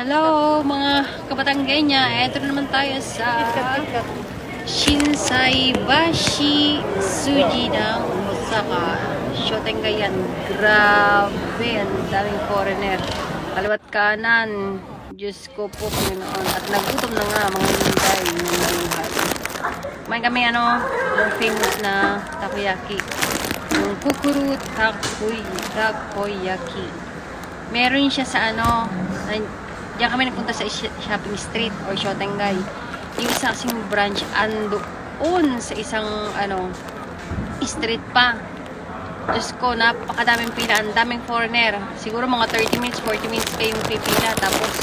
Hello mga kabatang Kenya. Ito na naman tayo sa Shinsaibashi Suji ng Osaka. Shotengayan. Grabe, ang daming foreigner. Kaliwat kanan. Diyos ko po, Panginoon. At nagutom na nga mga hinday ng maluhat. May kami yung famous na takoyaki. Yung Kukuru Takoyaki. Meron siya sa diyan kami nagpunta sa shopping street or Shotengai. Yung isa kasing branch andoon sa isang street pa. Diyos ko, napakadaming pila, ang daming foreigner. Siguro mga 30 minutes, 40 minutes kayong pipila. Tapos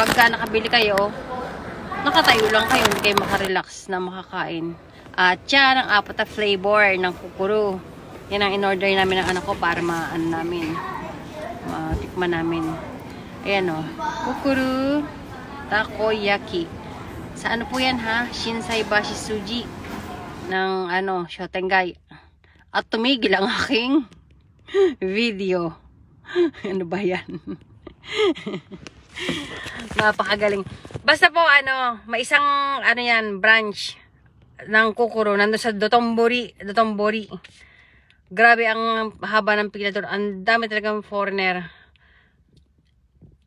pagka nakabili kayo, nakatayo lang kayo, hindi kayo makarelax na makakain. At yan ang apat na flavor ng Kukuru. Yan ang in-order namin ng anak ko para matikman namin. Ayan Kukuru Takoyaki. Sa po yan Shinsaibashi Suji ng Shotengai. At tumigil ang aking video. Ano ba yan? Napakagaling. Basta po may isang yan branch ng Kukuru nandun sa Dotonbori. Grabe ang haba ng pila doon. Ang dami talagang foreigner.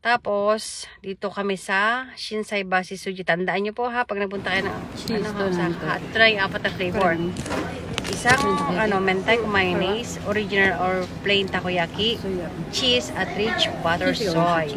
Tapos, dito kami sa Shinsaibashi Suji. Tandaan nyo po pag nagpunta kayo ng Osaka. Ito na yung apat na flavor. Isang mentai mayonnaise, original or plain takoyaki, cheese at rich butter soy.